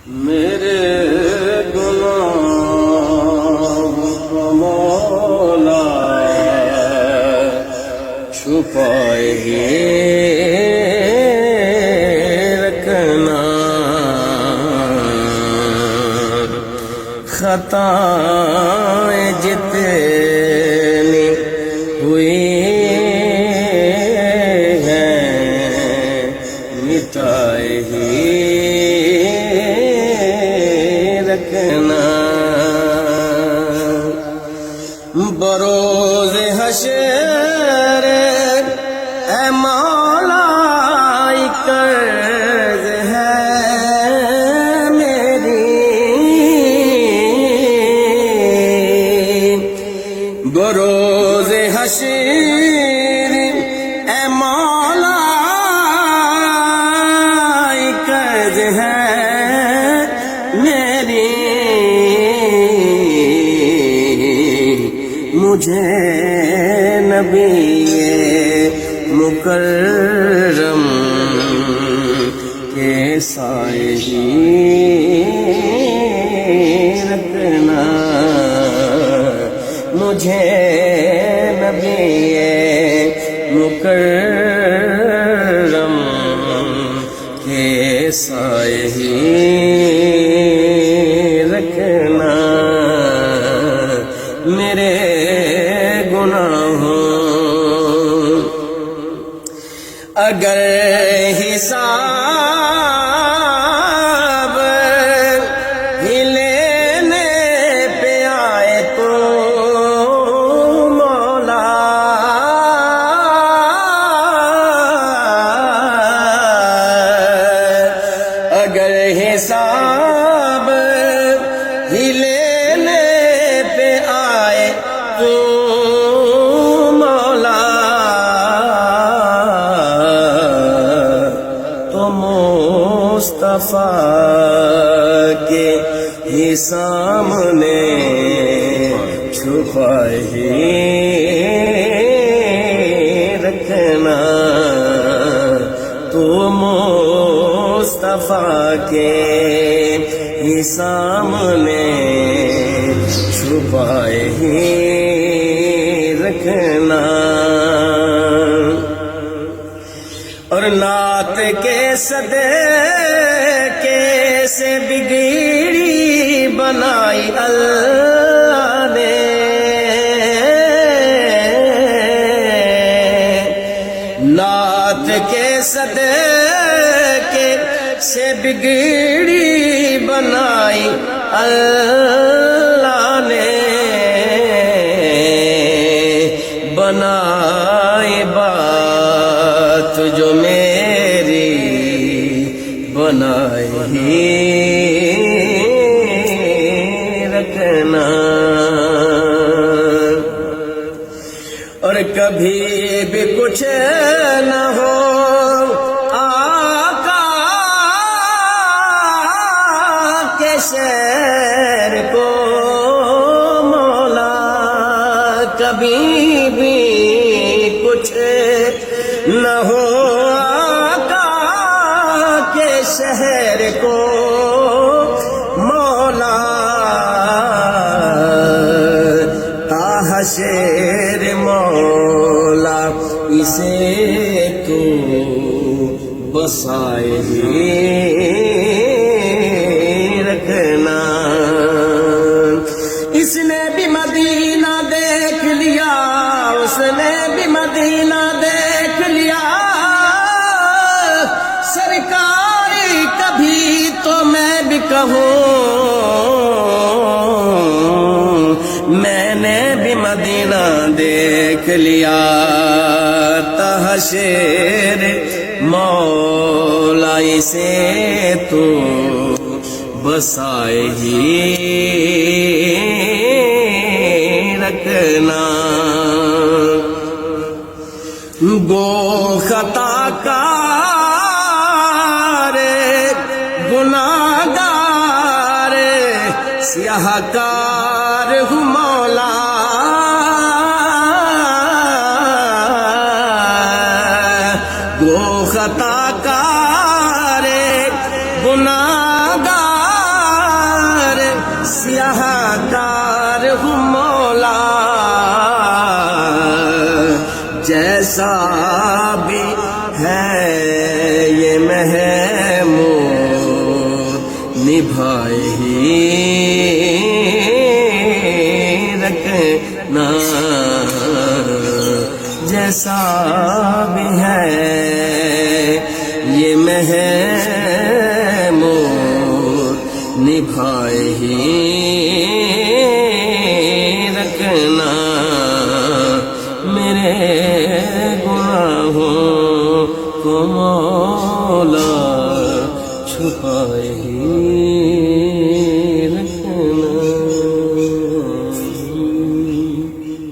میرے گناہوں کو مولا چھپائے ہی رکھنا، خطائیں جتنی ہوئی ہیں مٹائے ہی رکھنا، بروز حشر اے مولا قرض ہے میری، بروز حشر اے مولا قرض ہے میری، مجھے نبی مکرم کے سائے ہی رکھنا، مجھے نبی مکرم کے سائے ہی رکھنا، میرے گناہوں اگر حساب ہی لینے پہ آئے تو مولا اگر حساب ہی لینے پہ آئے تو مولا تو مصطفیٰ کے ہی سامنے چھپائے ہی رکھنا، تو مصطفیٰ کے ہی سامنے چھپائے ہی رکھنا، اور نعت کے صدقے سے بگڑی بنائی اللہ نے، نعت کے صدقے سے بگڑی بنائی اللہ نے، بنائی بات جو میری بنائی ہی رکھنا، اور کبھی بھی کچھ نہ ہو آقا کے شہر کو مولا، کبھی بھی کچھ نہ ہو آقا کے شہر کو مولا، تا حشر مولا اسے تو بسائے ہی رکھنا، اس نے بھی مدینہ دیکھ لیا، اس نے بھی مدینہ دیکھ لیا، سرکار کبھی تو میں بھی کہوں میں نے بھی مدینہ دیکھ لیا، تحشر مولا اسے تو بسائے ہی رکھنا، گو خطا کار گناہگار سیاہ کار ہوں مولا، گو خطا کار گناہگار سیاہ کار ہوں مولا، جیسا بھی ہے یہ محمود نبھائے ہی رکھنا، جیسا بھی ہے یہ محمود نبھائے ہی رکھنا، میرے گناہوں کو مولا چھپائے ہی